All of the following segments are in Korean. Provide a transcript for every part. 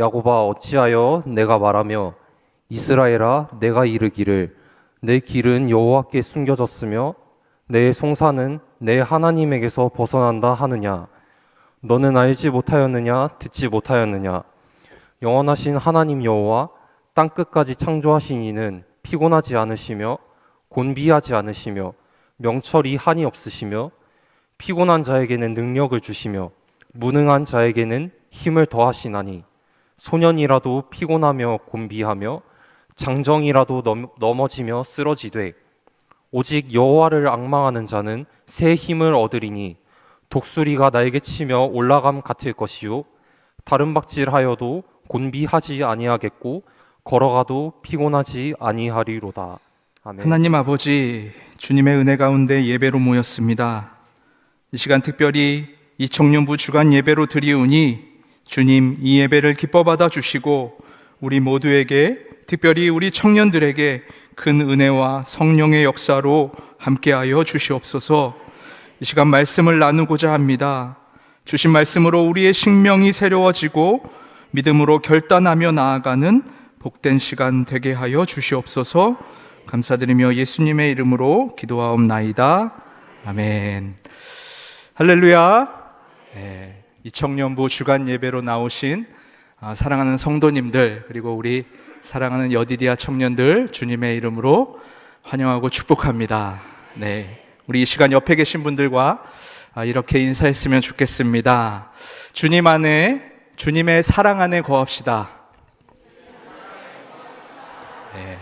야곱아 어찌하여 내가 말하며 이스라엘아 내가 이르기를 내 길은 여호와께 숨겨졌으며 내 송사는 내 하나님에게서 벗어난다 하느냐. 너는 알지 못하였느냐 듣지 못하였느냐. 영원하신 하나님 여호와 땅끝까지 창조하신 이는 피곤하지 않으시며 곤비하지 않으시며 명철이 한이 없으시며 피곤한 자에게는 능력을 주시며 무능한 자에게는 힘을 더하시나니 소년이라도 피곤하며 곤비하며 장정이라도 넘어지며 쓰러지되 오직 여호와를 앙망하는 자는 새 힘을 얻으리니 독수리가 날개치며 올라감 같을 것이요 다른 박질하여도 곤비하지 아니하겠고 걸어가도 피곤하지 아니하리로다. 아멘. 하나님 아버지, 주님의 은혜 가운데 예배로 모였습니다. 이 시간 특별히 이 청년부 주간 예배로 드리우니 주님 이 예배를 기뻐 받아 주시고 우리 모두에게, 특별히 우리 청년들에게 큰 은혜와 성령의 역사로 함께하여 주시옵소서. 이 시간 말씀을 나누고자 합니다. 주신 말씀으로 우리의 심령이 새로워지고 믿음으로 결단하며 나아가는 복된 시간 되게 하여 주시옵소서. 감사드리며 예수님의 이름으로 기도하옵나이다. 아멘. 할렐루야. 네, 이 청년부 주간 예배로 나오신 사랑하는 성도님들, 그리고 우리 사랑하는 여디디아 청년들 주님의 이름으로 환영하고 축복합니다. 네, 우리 이 시간 옆에 계신 분들과 이렇게 인사했으면 좋겠습니다. 주님 안에, 주님의 사랑 안에 거합시다. 네.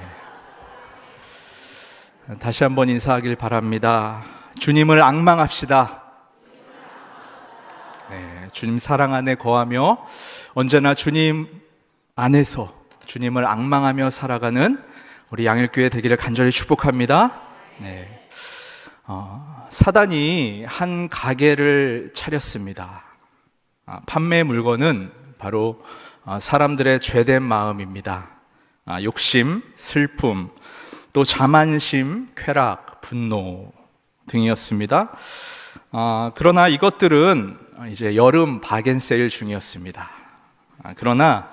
다시 한번 인사하길 바랍니다. 주님을 앙망합시다. 네, 주님 사랑 안에 거하며 언제나 주님 안에서 주님을 앙망하며 살아가는 우리 양일교회 되기를 간절히 축복합니다. 네. 사단이 한 가게를 차렸습니다. 판매 물건은 바로 사람들의 죄된 마음입니다. 욕심, 슬픔, 또 자만심, 쾌락, 분노 등이었습니다. 그러나 이것들은 이제 여름 바겐세일 중이었습니다. 그러나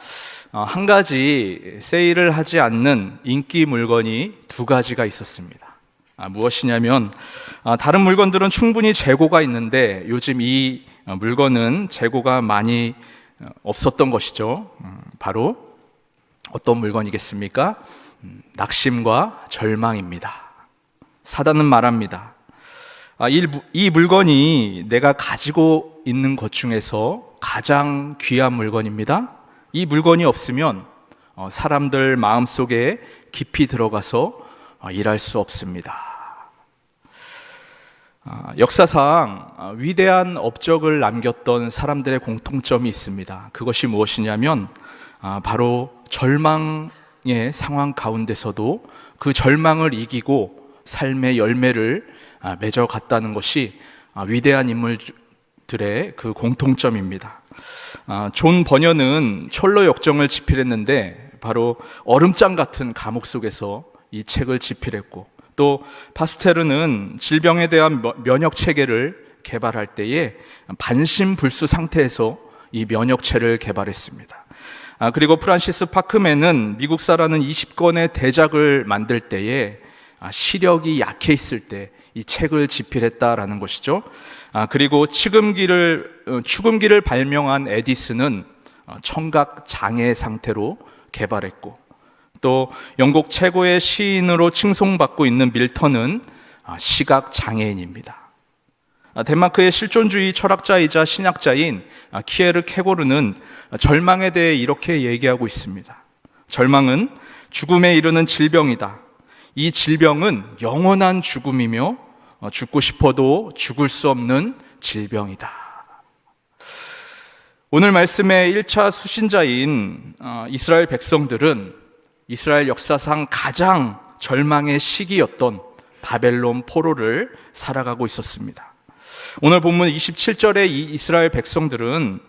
한 가지 세일을 하지 않는 인기 물건이 두 가지가 있었습니다. 무엇이냐면 다른 물건들은 충분히 재고가 있는데 요즘 이 물건은 재고가 많이 없었던 것이죠. 바로 어떤 물건이겠습니까? 낙심과 절망입니다. 사단은 말합니다. 이 물건이 내가 가지고 있는 것 중에서 가장 귀한 물건입니다. 이 물건이 없으면 사람들 마음속에 깊이 들어가서 일할 수 없습니다. 역사상 위대한 업적을 남겼던 사람들의 공통점이 있습니다. 그것이 무엇이냐면 바로 절망의 상황 가운데서도 그 절망을 이기고 삶의 열매를 맺어갔다는 것이 위대한 인물들의 그 공통점입니다. 존 버녀는 철로 역정을 집필했는데 바로 얼음장 같은 감옥 속에서 이 책을 집필했고, 또 파스테르는 질병에 대한 면역 체계를 개발할 때에 반신불수 상태에서 이 면역체를 개발했습니다. 그리고 프란시스 파크맨은 미국사라는 20권의 대작을 만들 때에 시력이 약해 있을 때 이 책을 집필했다라는 것이죠. 그리고 축음기를 발명한 에디슨은 청각 장애 상태로 개발했고, 또 영국 최고의 시인으로 칭송받고 있는 밀턴은 시각 장애인입니다. 덴마크의 실존주의 철학자이자 신학자인 키에르 케고르는 절망에 대해 이렇게 얘기하고 있습니다. 절망은 죽음에 이르는 질병이다. 이 질병은 영원한 죽음이며 죽고 싶어도 죽을 수 없는 질병이다. 오늘 말씀의 1차 수신자인 이스라엘 백성들은 이스라엘 역사상 가장 절망의 시기였던 바벨론 포로를 살아가고 있었습니다. 오늘 본문 27절에 이 이스라엘 백성들은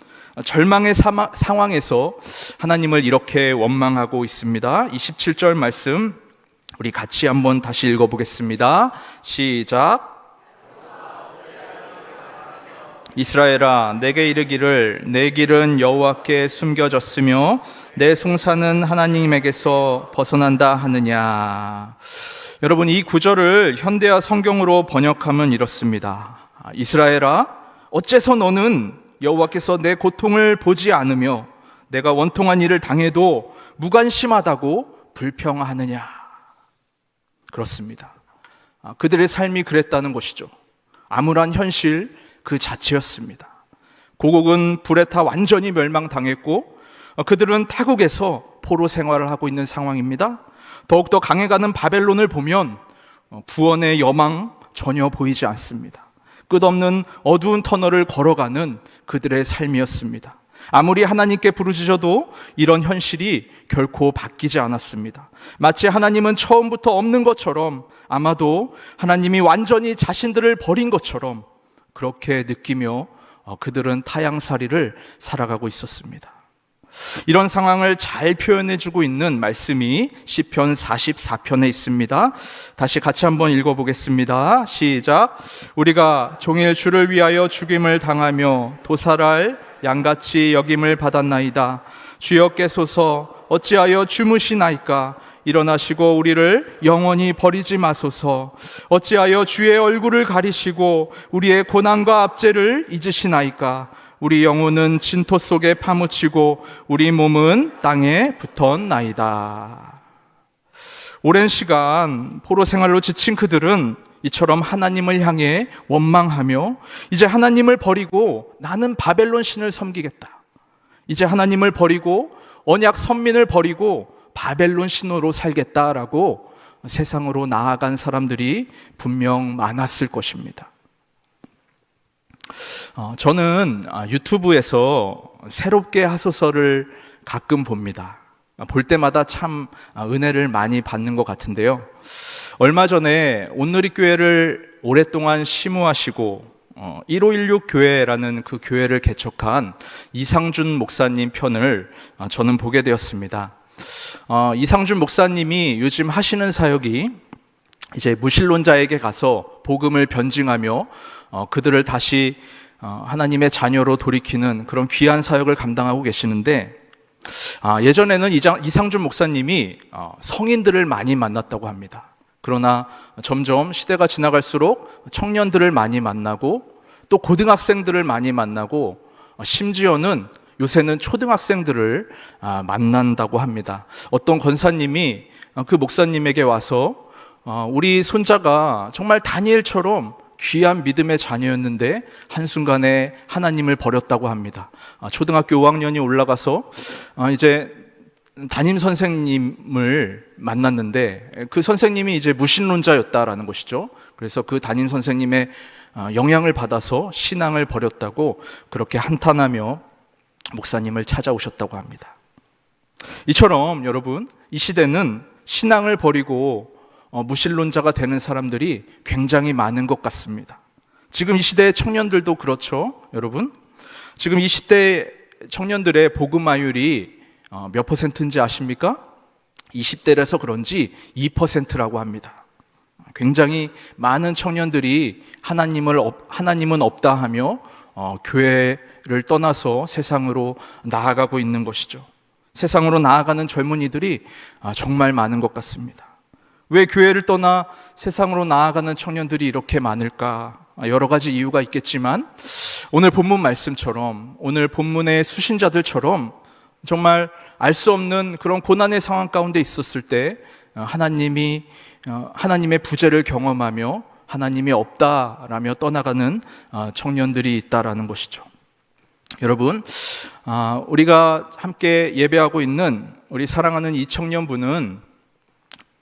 절망의 상황에서 하나님을 이렇게 원망하고 있습니다. 27절 말씀 우리 같이 한번 다시 읽어보겠습니다. 시작. 이스라엘아 내게 이르기를 내 길은 여호와께 숨겨졌으며 내 송사는 하나님에게서 벗어난다 하느냐. 여러분, 이 구절을 현대화 성경으로 번역하면 이렇습니다. 이스라엘아 어째서 너는 여호와께서 내 고통을 보지 않으며 내가 원통한 일을 당해도 무관심하다고 불평하느냐. 그렇습니다. 그들의 삶이 그랬다는 것이죠. 암울한 현실 그 자체였습니다. 고국은 불에 타 완전히 멸망당했고 그들은 타국에서 포로 생활을 하고 있는 상황입니다. 더욱더 강해가는 바벨론을 보면 구원의 여망 전혀 보이지 않습니다. 끝없는 어두운 터널을 걸어가는 그들의 삶이었습니다. 아무리 하나님께 부르짖어도 이런 현실이 결코 바뀌지 않았습니다. 마치 하나님은 처음부터 없는 것처럼, 아마도 하나님이 완전히 자신들을 버린 것처럼 그렇게 느끼며 그들은 타향살이를 살아가고 있었습니다. 이런 상황을 잘 표현해주고 있는 말씀이 시편 44편에 있습니다. 다시 같이 한번 읽어보겠습니다. 시작. 우리가 종일 주를 위하여 죽임을 당하며 도살할 양같이 여김을 받았나이다. 주여께서서 어찌하여 주무시나이까? 일어나시고 우리를 영원히 버리지 마소서. 어찌하여 주의 얼굴을 가리시고 우리의 고난과 압제를 잊으시나이까? 우리 영혼은 진토 속에 파묻히고 우리 몸은 땅에 붙었나이다. 오랜 시간 포로 생활로 지친 그들은 이처럼 하나님을 향해 원망하며 이제 하나님을 버리고 나는 바벨론 신을 섬기겠다. 이제 하나님을 버리고 언약 선민을 버리고 바벨론 신으로 살겠다라고 세상으로 나아간 사람들이 분명 많았을 것입니다. 저는 유튜브에서 새롭게 하소서를 가끔 봅니다. 볼 때마다 참 은혜를 많이 받는 것 같은데요. 얼마 전에 온누리교회를 오랫동안 심우하시고 1516 교회라는 그 교회를 개척한 이상준 목사님 편을 저는 보게 되었습니다. 이상준 목사님이 요즘 하시는 사역이 이제 무신론자에게 가서 복음을 변증하며 그들을 다시 하나님의 자녀로 돌이키는 그런 귀한 사역을 감당하고 계시는데, 예전에는 이상준 목사님이 성인들을 많이 만났다고 합니다. 그러나 점점 시대가 지나갈수록 청년들을 많이 만나고 또 고등학생들을 많이 만나고 심지어는 요새는 초등학생들을 만난다고 합니다. 어떤 권사님이 그 목사님에게 와서 우리 손자가 정말 다니엘처럼 귀한 믿음의 자녀였는데 한순간에 하나님을 버렸다고 합니다. 초등학교 5학년이 올라가서 이제 담임 선생님을 만났는데 그 선생님이 이제 무신론자였다라는 것이죠. 그래서 그 담임 선생님의 영향을 받아서 신앙을 버렸다고 그렇게 한탄하며 목사님을 찾아오셨다고 합니다. 이처럼 여러분, 이 시대는 신앙을 버리고 무신론자가 되는 사람들이 굉장히 많은 것 같습니다. 지금 이 시대의 청년들도 그렇죠, 여러분. 지금 20대 청년들의 복음화율이 몇 퍼센트인지 아십니까? 20대라서 그런지 2%라고 합니다. 굉장히 많은 청년들이 하나님은 없다 하며 교회를 떠나서 세상으로 나아가고 있는 것이죠. 세상으로 나아가는 젊은이들이 정말 많은 것 같습니다. 왜 교회를 떠나 세상으로 나아가는 청년들이 이렇게 많을까? 여러 가지 이유가 있겠지만 오늘 본문 말씀처럼, 오늘 본문의 수신자들처럼 정말 알 수 없는 그런 고난의 상황 가운데 있었을 때 하나님의 부재를 경험하며 하나님이 없다라며 떠나가는 청년들이 있다라는 것이죠. 여러분, 우리가 함께 예배하고 있는 우리 사랑하는 이 청년부는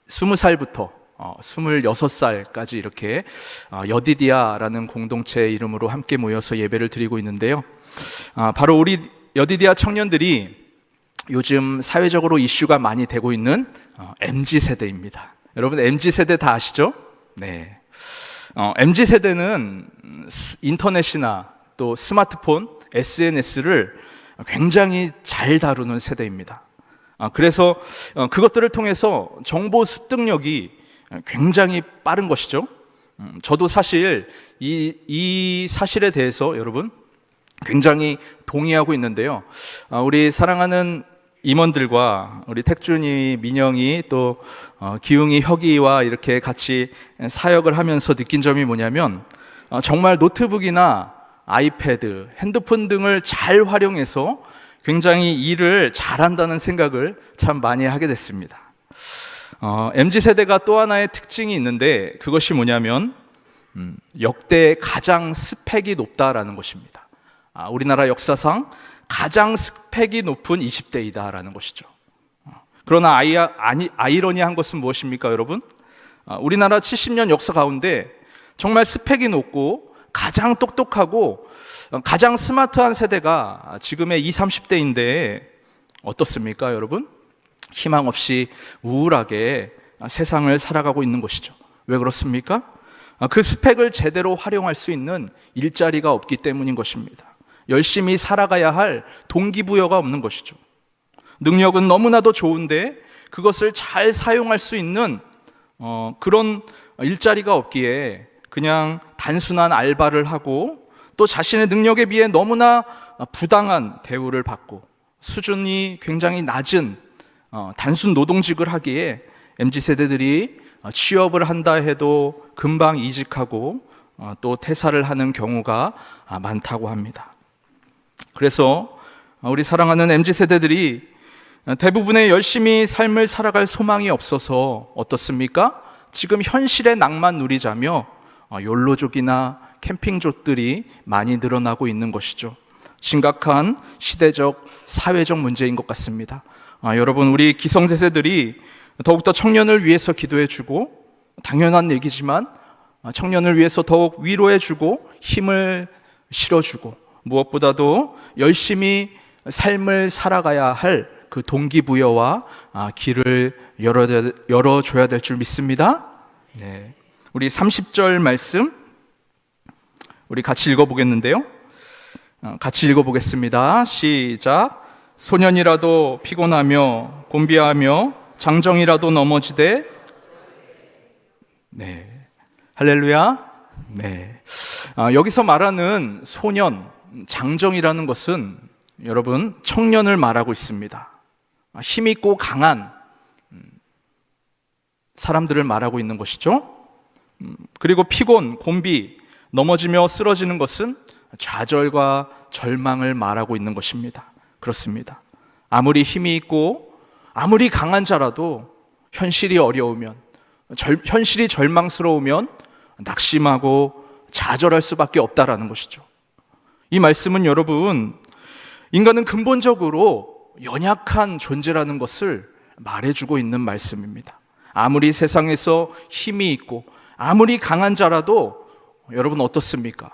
20살부터 26살까지 이렇게 여디디아라는 공동체 이름으로 함께 모여서 예배를 드리고 있는데요. 바로 우리 여디디아 청년들이 요즘 사회적으로 이슈가 많이 되고 있는 MZ세대입니다. 여러분, MZ세대 다 아시죠? 네. MZ세대는 인터넷이나 또 스마트폰, SNS를 굉장히 잘 다루는 세대입니다. 그래서 그것들을 통해서 정보 습득력이 굉장히 빠른 것이죠. 저도 사실 이 사실에 대해서 여러분 굉장히 동의하고 있는데요. 우리 사랑하는 임원들과 우리 택준이, 민영이 또 기웅이, 혁이와 이렇게 같이 사역을 하면서 느낀 점이 뭐냐면 정말 노트북이나 아이패드, 핸드폰 등을 잘 활용해서 굉장히 일을 잘한다는 생각을 참 많이 하게 됐습니다. MZ세대가 또 하나의 특징이 있는데 그것이 뭐냐면 역대 가장 스펙이 높다라는 것입니다. 우리나라 역사상 가장 스펙이 높은 20대이다라는 것이죠. 그러나 아이러니한 것은 무엇입니까, 여러분? 우리나라 70년 역사 가운데 정말 스펙이 높고 가장 똑똑하고 가장 스마트한 세대가 지금의 20, 30대인데 어떻습니까, 여러분? 희망 없이 우울하게 세상을 살아가고 있는 것이죠. 왜 그렇습니까? 그 스펙을 제대로 활용할 수 있는 일자리가 없기 때문인 것입니다. 열심히 살아가야 할 동기부여가 없는 것이죠. 능력은 너무나도 좋은데 그것을 잘 사용할 수 있는 그런 일자리가 없기에 그냥 단순한 알바를 하고 또 자신의 능력에 비해 너무나 부당한 대우를 받고 수준이 굉장히 낮은 단순 노동직을 하기에 MZ세대들이 취업을 한다 해도 금방 이직하고 또 퇴사를 하는 경우가 많다고 합니다. 그래서 우리 사랑하는 MZ세대들이 대부분의 열심히 삶을 살아갈 소망이 없어서 어떻습니까? 지금 현실의 낭만 누리자며 욜로족이나 캠핑족들이 많이 늘어나고 있는 것이죠. 심각한 시대적, 사회적 문제인 것 같습니다. 여러분, 우리 기성세대들이 더욱더 청년을 위해서 기도해주고 당연한 얘기지만 청년을 위해서 더욱 위로해주고 힘을 실어주고 무엇보다도 열심히 삶을 살아가야 할 그 동기부여와 길을 열어줘야 될 줄 믿습니다. 네. 우리 30절 말씀 우리 같이 읽어보겠는데요. 같이 읽어보겠습니다. 시작. 소년이라도 피곤하며 곤비하며 장정이라도 넘어지되. 네, 할렐루야. 네. 여기서 말하는 소년, 장정이라는 것은 여러분 청년을 말하고 있습니다. 힘있고 강한 사람들을 말하고 있는 것이죠. 그리고 피곤, 곤비, 넘어지며 쓰러지는 것은 좌절과 절망을 말하고 있는 것입니다. 그렇습니다. 아무리 힘이 있고 아무리 강한 자라도 현실이 어려우면, 현실이 절망스러우면 낙심하고 좌절할 수밖에 없다라는 것이죠. 이 말씀은 여러분, 인간은 근본적으로 연약한 존재라는 것을 말해주고 있는 말씀입니다. 아무리 세상에서 힘이 있고 아무리 강한 자라도 여러분 어떻습니까?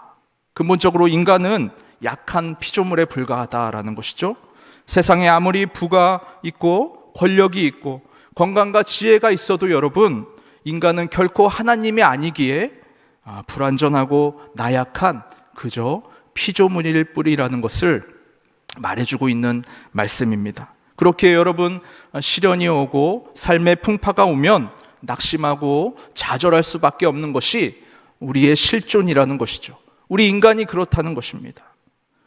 근본적으로 인간은 약한 피조물에 불과하다라는 것이죠. 세상에 아무리 부가 있고 권력이 있고 건강과 지혜가 있어도 여러분, 인간은 결코 하나님이 아니기에 불완전하고 나약한 그저 피조물일 뿐이라는 것을 말해주고 있는 말씀입니다. 그렇게 여러분, 시련이 오고 삶의 풍파가 오면 낙심하고 좌절할 수밖에 없는 것이 우리의 실존이라는 것이죠. 우리 인간이 그렇다는 것입니다.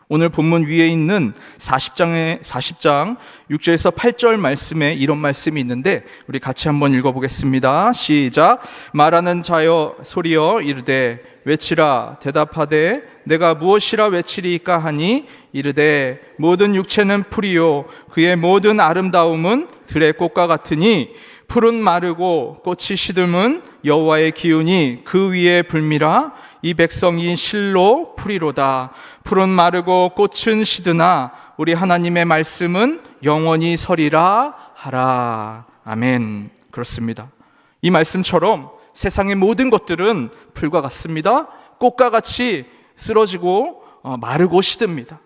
오늘 본문 위에 있는 40장 6절에서 8절 말씀에 이런 말씀이 있는데 우리 같이 한번 읽어보겠습니다. 시작. 말하는 자여 소리여 이르되 외치라. 대답하되 내가 무엇이라 외치리이까 하니 이르되 모든 육체는 풀이요 그의 모든 아름다움은 들의 꽃과 같으니 풀은 마르고 꽃이 시듬은 여호와의 기운이 그 위에 불미라. 이 백성이 실로 풀이로다. 풀은 마르고 꽃은 시드나 우리 하나님의 말씀은 영원히 서리라 하라. 아멘. 그렇습니다. 이 말씀처럼 세상의 모든 것들은 풀과 같습니다. 꽃과 같이 쓰러지고 마르고 시듭니다.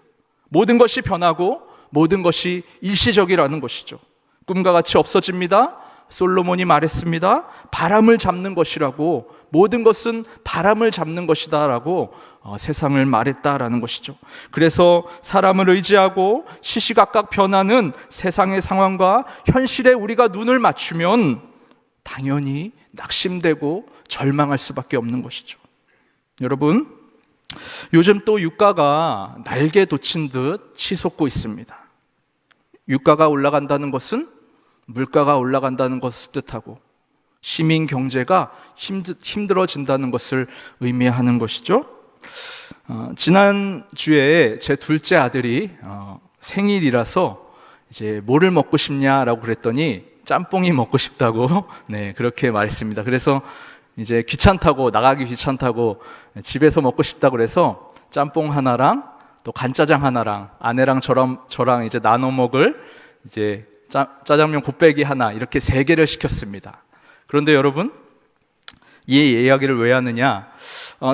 모든 것이 변하고 모든 것이 일시적이라는 것이죠. 꿈과 같이 없어집니다. 솔로몬이 말했습니다. 바람을 잡는 것이라고, 모든 것은 바람을 잡는 것이다 라고 세상을 말했다라는 것이죠. 그래서 사람을 의지하고 시시각각 변하는 세상의 상황과 현실에 우리가 눈을 맞추면 당연히 낙심되고 절망할 수밖에 없는 것이죠. 여러분, 요즘 또 유가가 날개 돋친 듯 치솟고 있습니다. 유가가 올라간다는 것은 물가가 올라간다는 것을 뜻하고 시민 경제가 힘들어진다는 것을 의미하는 것이죠. 지난주에 제 둘째 아들이 생일이라서 이제 뭐를 먹고 싶냐라고 그랬더니 짬뽕이 먹고 싶다고 네, 그렇게 말했습니다. 그래서 이제 나가기 귀찮다고 집에서 먹고 싶다고 그래서 짬뽕 하나랑 또 간짜장 하나랑 아내랑 저랑 이제 나눠 먹을 이제 짜장면 곱빼기 하나 이렇게 3개를 시켰습니다. 그런데 여러분, 이 이야기를 왜 하느냐?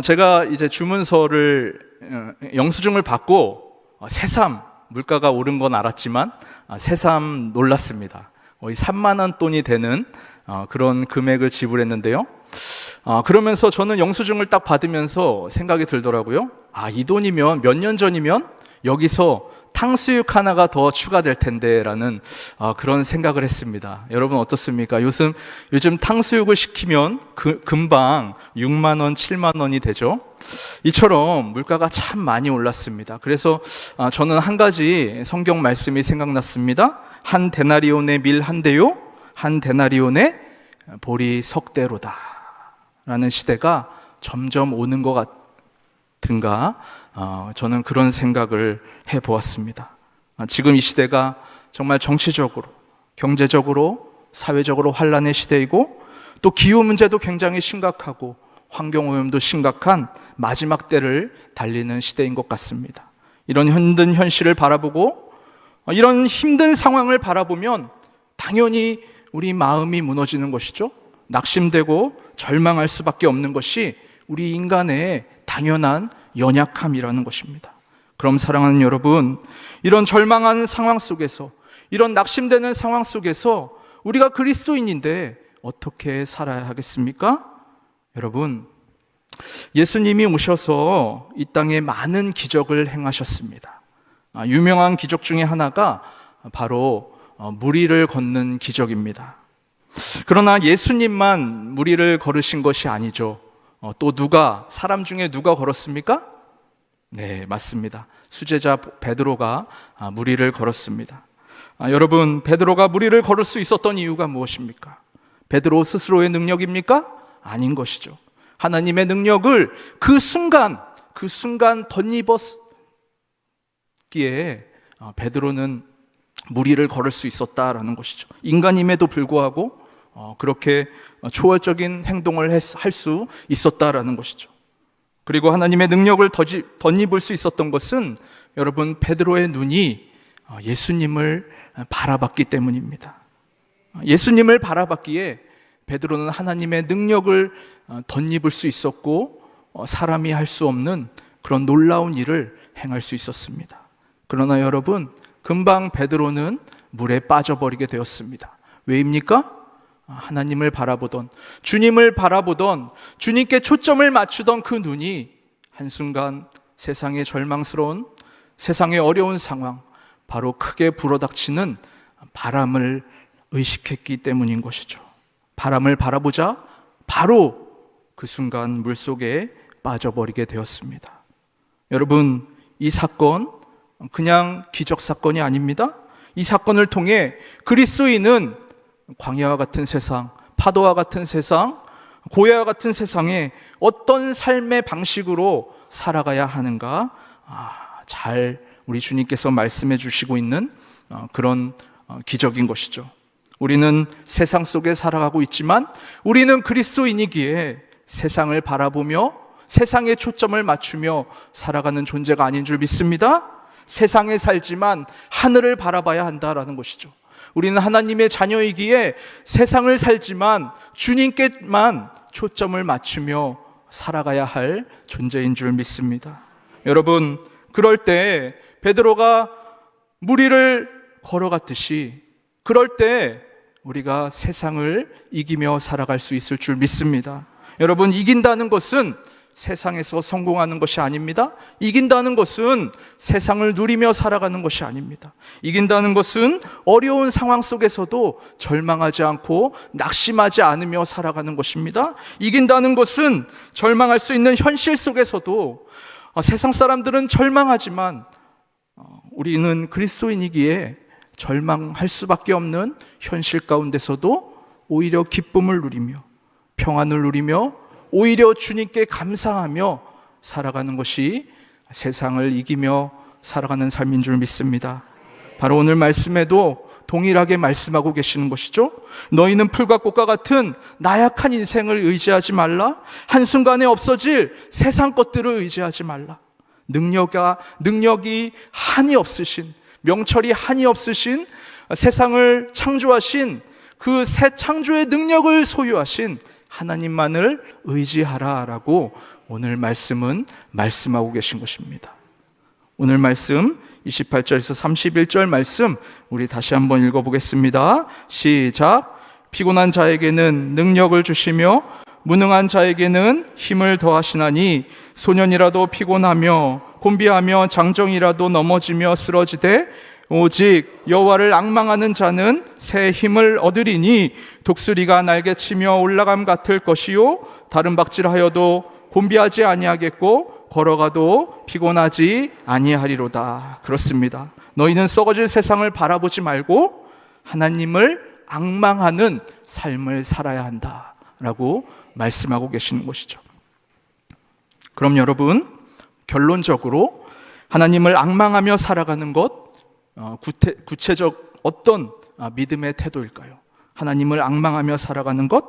제가 이제 주문서를 영수증을 받고 새삼 물가가 오른 건 알았지만 새삼 놀랐습니다. 거의 3만 원 돈이 되는 그런 금액을 지불했는데요. 그러면서 저는 영수증을 딱 받으면서 생각이 들더라고요. 이 돈이면 몇 년 전이면 여기서 탕수육 하나가 더 추가될 텐데 라는 그런 생각을 했습니다. 여러분 어떻습니까? 요즘 탕수육을 시키면 금방 6만 원, 7만 원이 되죠. 이처럼 물가가 참 많이 올랐습니다. 그래서 저는 한 가지 성경 말씀이 생각났습니다. 한 데나리온의 밀 한 대요, 한 데나리온의 보리 석 대로다 라는 시대가 점점 오는 것 같은가, 저는 그런 생각을 해보았습니다. 지금 이 시대가 정말 정치적으로, 경제적으로, 사회적으로 환란의 시대이고 또 기후 문제도 굉장히 심각하고 환경오염도 심각한 마지막 때를 달리는 시대인 것 같습니다. 이런 힘든 현실을 바라보고 이런 힘든 상황을 바라보면 당연히 우리 마음이 무너지는 것이죠. 낙심되고 절망할 수밖에 없는 것이 우리 인간의 당연한 연약함이라는 것입니다. 그럼 사랑하는 여러분, 이런 절망하는 상황 속에서, 이런 낙심되는 상황 속에서 우리가 그리스도인인데 어떻게 살아야 하겠습니까? 여러분, 예수님이 오셔서 이 땅에 많은 기적을 행하셨습니다. 유명한 기적 중에 하나가 바로 무리를 걷는 기적입니다. 그러나 예수님만 무리를 걸으신 것이 아니죠. 또 사람 중에 누가 걸었습니까? 네, 맞습니다. 수제자 베드로가 무리를 걸었습니다. 여러분, 베드로가 무리를 걸을 수 있었던 이유가 무엇입니까? 베드로 스스로의 능력입니까? 아닌 것이죠. 하나님의 능력을 그 순간 덧입었기에 베드로는 무리를 걸을 수 있었다라는 것이죠. 인간임에도 불구하고 그렇게 초월적인 행동을 할 수 있었다라는 것이죠. 그리고 하나님의 능력을 덧입을 수 있었던 것은 여러분, 베드로의 눈이 예수님을 바라봤기 때문입니다. 예수님을 바라봤기에 베드로는 하나님의 능력을 덧입을 수 있었고 사람이 할 수 없는 그런 놀라운 일을 행할 수 있었습니다. 그러나 여러분, 금방 베드로는 물에 빠져버리게 되었습니다. 왜입니까? 하나님을 바라보던, 주님을 바라보던, 주님께 초점을 맞추던 그 눈이 한순간 세상의 절망스러운, 세상의 어려운 상황, 바로 크게 불어닥치는 바람을 의식했기 때문인 것이죠. 바람을 바라보자 바로 그 순간 물속에 빠져버리게 되었습니다. 여러분, 이 사건 그냥 기적 사건이 아닙니다. 이 사건을 통해 그리스도인은 광야와 같은 세상, 파도와 같은 세상, 고해와 같은 세상에 어떤 삶의 방식으로 살아가야 하는가 잘 우리 주님께서 말씀해 주시고 있는 그런 기적인 것이죠. 우리는 세상 속에 살아가고 있지만 우리는 그리스도인이기에 세상을 바라보며 세상에 초점을 맞추며 살아가는 존재가 아닌 줄 믿습니다. 세상에 살지만 하늘을 바라봐야 한다라는 것이죠. 우리는 하나님의 자녀이기에 세상을 살지만 주님께만 초점을 맞추며 살아가야 할 존재인 줄 믿습니다. 여러분, 그럴 때 베드로가 무리를 걸어갔듯이 그럴 때 우리가 세상을 이기며 살아갈 수 있을 줄 믿습니다. 여러분, 이긴다는 것은 세상에서 성공하는 것이 아닙니다. 이긴다는 것은 세상을 누리며 살아가는 것이 아닙니다. 이긴다는 것은 어려운 상황 속에서도 절망하지 않고 낙심하지 않으며 살아가는 것입니다. 이긴다는 것은 절망할 수 있는 현실 속에서도 세상 사람들은 절망하지만 우리는 그리스도인이기에 절망할 수밖에 없는 현실 가운데서도 오히려 기쁨을 누리며 평안을 누리며 오히려 주님께 감사하며 살아가는 것이 세상을 이기며 살아가는 삶인 줄 믿습니다. 바로 오늘 말씀에도 동일하게 말씀하고 계시는 것이죠. 너희는 풀과 꽃과 같은 나약한 인생을 의지하지 말라. 한순간에 없어질 세상 것들을 의지하지 말라. 능력이 한이 없으신, 명철이 한이 없으신, 세상을 창조하신 그 새 창조의 능력을 소유하신 하나님만을 의지하라라고 오늘 말씀은 말씀하고 계신 것입니다. 오늘 말씀 28절에서 31절 말씀 우리 다시 한번 읽어보겠습니다. 시작. 피곤한 자에게는 능력을 주시며 무능한 자에게는 힘을 더하시나니 소년이라도 피곤하며 곤비하며 장정이라도 넘어지며 쓰러지되 오직 여호와를 앙망하는 자는 새 힘을 얻으리니 독수리가 날개치며 올라감 같을 것이요 다른 박질하여도 곤비하지 아니하겠고 걸어가도 피곤하지 아니하리로다. 그렇습니다. 너희는 썩어질 세상을 바라보지 말고 하나님을 앙망하는 삶을 살아야 한다라고 말씀하고 계시는 것이죠. 그럼 여러분, 결론적으로 하나님을 앙망하며 살아가는 것, 구체적 어떤 믿음의 태도일까요? 하나님을 앙망하며 살아가는 것?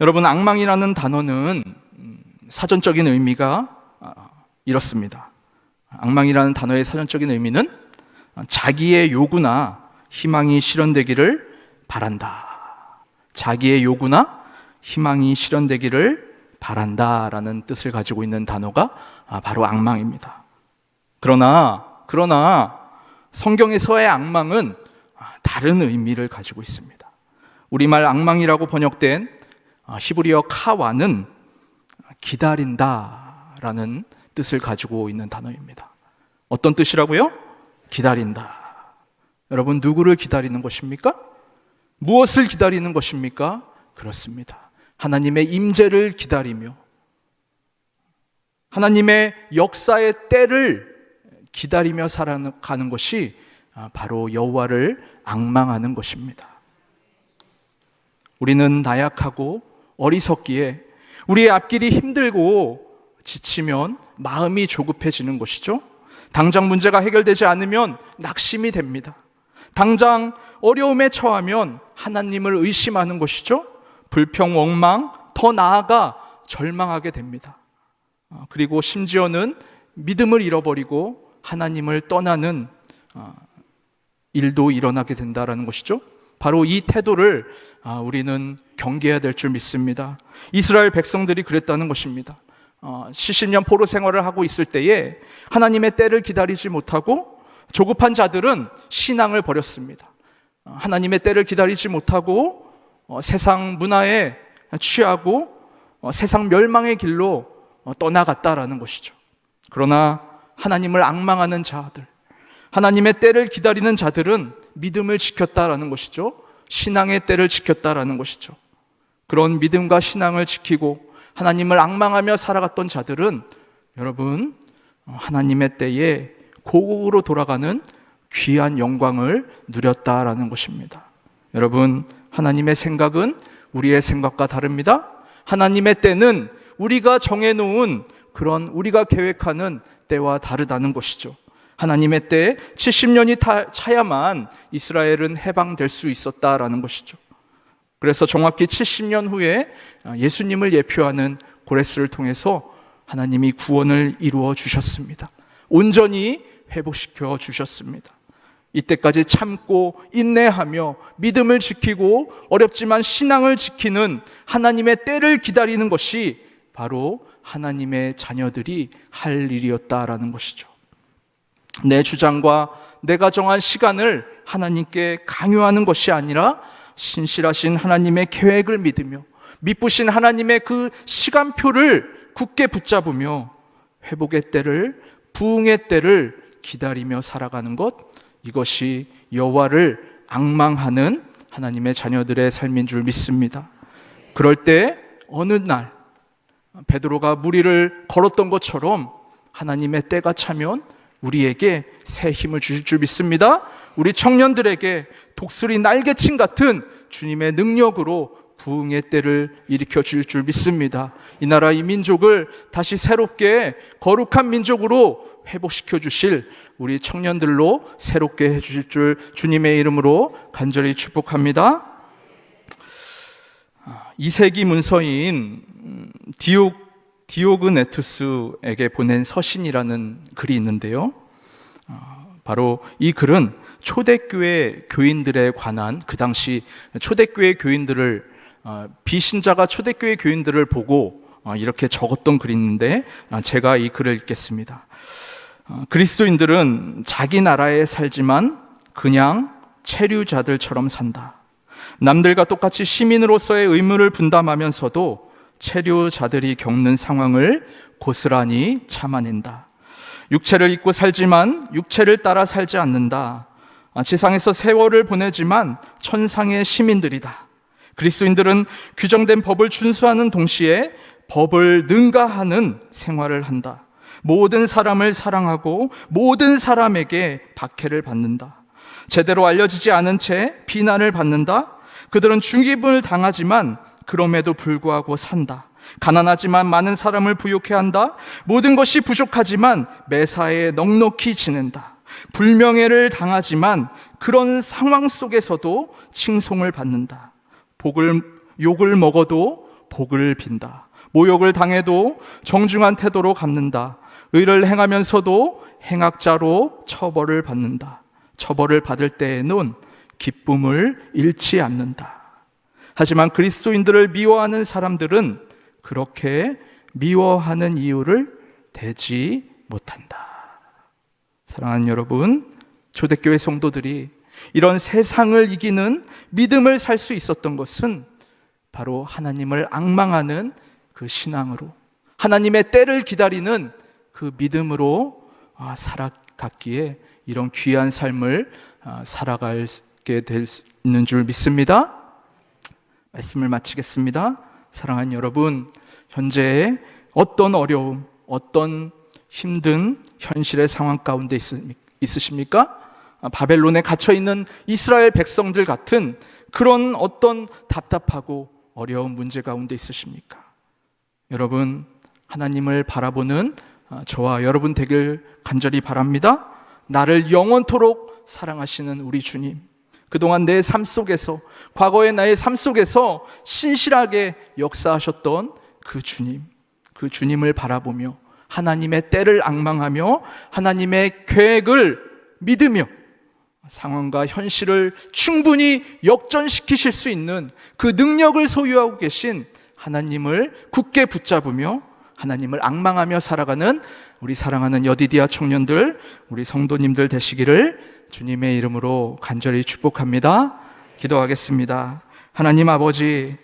여러분, 앙망이라는 단어는 사전적인 의미가 이렇습니다. 앙망이라는 단어의 사전적인 의미는 자기의 요구나 희망이 실현되기를 바란다. 자기의 요구나 희망이 실현되기를 바란다라는 뜻을 가지고 있는 단어가 바로 앙망입니다. 그러나 성경에서의 앙망은 다른 의미를 가지고 있습니다. 우리말 앙망이라고 번역된 히브리어 카와는 기다린다라는 뜻을 가지고 있는 단어입니다. 어떤 뜻이라고요? 기다린다. 여러분, 누구를 기다리는 것입니까? 무엇을 기다리는 것입니까? 그렇습니다. 하나님의 임재를 기다리며 하나님의 역사의 때를 기다리며 살아가는 것이 바로 여호와를 앙망하는 것입니다. 우리는 나약하고 어리석기에 우리의 앞길이 힘들고 지치면 마음이 조급해지는 것이죠. 당장 문제가 해결되지 않으면 낙심이 됩니다. 당장 어려움에 처하면 하나님을 의심하는 것이죠. 불평, 원망, 더 나아가 절망하게 됩니다. 그리고 심지어는 믿음을 잃어버리고 하나님을 떠나는 일도 일어나게 된다는 것이죠. 바로 이 태도를 우리는 경계해야 될 줄 믿습니다. 이스라엘 백성들이 그랬다는 것입니다. 70년 포로 생활을 하고 있을 때에 하나님의 때를 기다리지 못하고 조급한 자들은 신앙을 버렸습니다. 하나님의 때를 기다리지 못하고 세상 문화에 취하고 세상 멸망의 길로 떠나갔다라는 것이죠. 그러나 하나님을 앙망하는 자들, 하나님의 때를 기다리는 자들은 믿음을 지켰다라는 것이죠. 신앙의 때를 지켰다라는 것이죠. 그런 믿음과 신앙을 지키고 하나님을 앙망하며 살아갔던 자들은 여러분, 하나님의 때에 고국으로 돌아가는 귀한 영광을 누렸다라는 것입니다. 여러분, 하나님의 생각은 우리의 생각과 다릅니다. 하나님의 때는 우리가 정해놓은 그런 우리가 계획하는 때와 다르다는 것이죠. 하나님의 때에 70년이 차야만 이스라엘은 해방될 수 있었다라는 것이죠. 그래서 정확히 70년 후에 예수님을 예표하는 고레스를 통해서 하나님이 구원을 이루어 주셨습니다. 온전히 회복시켜 주셨습니다. 이때까지 참고 인내하며 믿음을 지키고 어렵지만 신앙을 지키는 하나님의 때를 기다리는 것이 바로 하나님의 자녀들이 할 일이었다라는 것이죠. 내 주장과 내가 정한 시간을 하나님께 강요하는 것이 아니라 신실하신 하나님의 계획을 믿으며 미쁘신 하나님의 그 시간표를 굳게 붙잡으며 회복의 때를, 부흥의 때를 기다리며 살아가는 것, 이것이 여호와를 앙망하는 하나님의 자녀들의 삶인 줄 믿습니다. 그럴 때 어느 날 베드로가 무리를 걸었던 것처럼 하나님의 때가 차면 우리에게 새 힘을 주실 줄 믿습니다. 우리 청년들에게 독수리 날개침 같은 주님의 능력으로 부흥의 때를 일으켜 주실 줄 믿습니다. 이 나라 이 민족을 다시 새롭게 거룩한 민족으로 회복시켜 주실 우리 청년들로 새롭게 해 주실 줄 주님의 이름으로 간절히 축복합니다. 2세기 문서인 디오그네투스에게 보낸 서신이라는 글이 있는데요. 바로 이 글은 초대교회 교인들에 관한, 그 당시 초대교회 교인들을 비신자가 초대교회 교인들을 보고 이렇게 적었던 글이 있는데, 제가 이 글을 읽겠습니다. 그리스도인들은 자기 나라에 살지만 그냥 체류자들처럼 산다. 남들과 똑같이 시민으로서의 의무를 분담하면서도 체류자들이 겪는 상황을 고스란히 참아낸다. 육체를 입고 살지만 육체를 따라 살지 않는다. 지상에서 세월을 보내지만 천상의 시민들이다. 그리스도인들은 규정된 법을 준수하는 동시에 법을 능가하는 생활을 한다. 모든 사람을 사랑하고 모든 사람에게 박해를 받는다. 제대로 알려지지 않은 채 비난을 받는다. 그들은 죽임을 당하지만 그럼에도 불구하고 산다. 가난하지만 많은 사람을 부욕해 한다. 모든 것이 부족하지만 매사에 넉넉히 지낸다. 불명예를 당하지만 그런 상황 속에서도 칭송을 받는다. 욕을 먹어도 복을 빈다. 모욕을 당해도 정중한 태도로 갚는다. 의를 행하면서도 행악자로 처벌을 받는다. 처벌을 받을 때에는 기쁨을 잃지 않는다. 하지만 그리스도인들을 미워하는 사람들은 그렇게 미워하는 이유를 대지 못한다. 사랑하는 여러분, 초대교회 성도들이 이런 세상을 이기는 믿음을 살 수 있었던 것은 바로 하나님을 앙망하는 그 신앙으로, 하나님의 때를 기다리는 그 믿음으로 살아갔기에 이런 귀한 삶을 살아가게 되는 줄 믿습니다. 말씀을 마치겠습니다. 사랑하는 여러분, 현재 어떤 어려움, 어떤 힘든 현실의 상황 가운데 있으십니까? 바벨론에 갇혀있는 이스라엘 백성들 같은 그런 어떤 답답하고 어려운 문제 가운데 있으십니까? 여러분, 하나님을 바라보는 저와 여러분 되길 간절히 바랍니다. 나를 영원토록 사랑하시는 우리 주님, 그동안 내 삶 속에서, 과거의 나의 삶 속에서 신실하게 역사하셨던 그 주님, 그 주님을 바라보며 하나님의 때를 앙망하며 하나님의 계획을 믿으며 상황과 현실을 충분히 역전시키실 수 있는 그 능력을 소유하고 계신 하나님을 굳게 붙잡으며 하나님을 앙망하며 살아가는 우리 사랑하는 여디디아 청년들, 우리 성도님들 되시기를 주님의 이름으로 간절히 축복합니다. 기도하겠습니다. 하나님 아버지,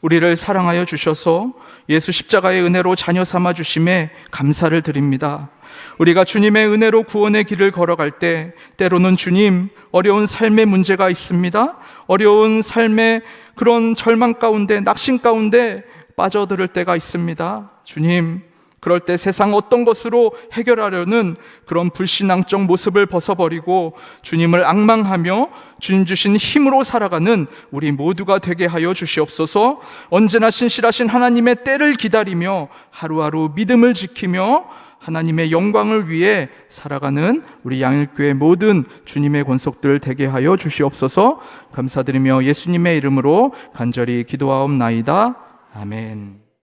우리를 사랑하여 주셔서 예수 십자가의 은혜로 자녀 삼아 주심에 감사를 드립니다. 우리가 주님의 은혜로 구원의 길을 걸어갈 때 때로는 주님, 어려운 삶의 문제가 있습니다. 어려운 삶의 그런 절망 가운데, 낙심 가운데 빠져들 때가 있습니다. 주님, 그럴 때 세상 어떤 것으로 해결하려는 그런 불신앙적 모습을 벗어버리고 주님을 앙망하며 주님 주신 힘으로 살아가는 우리 모두가 되게 하여 주시옵소서. 언제나 신실하신 하나님의 때를 기다리며 하루하루 믿음을 지키며 하나님의 영광을 위해 살아가는 우리 양일교회 모든 주님의 권속들 되게 하여 주시옵소서. 감사드리며 예수님의 이름으로 간절히 기도하옵나이다. 아멘.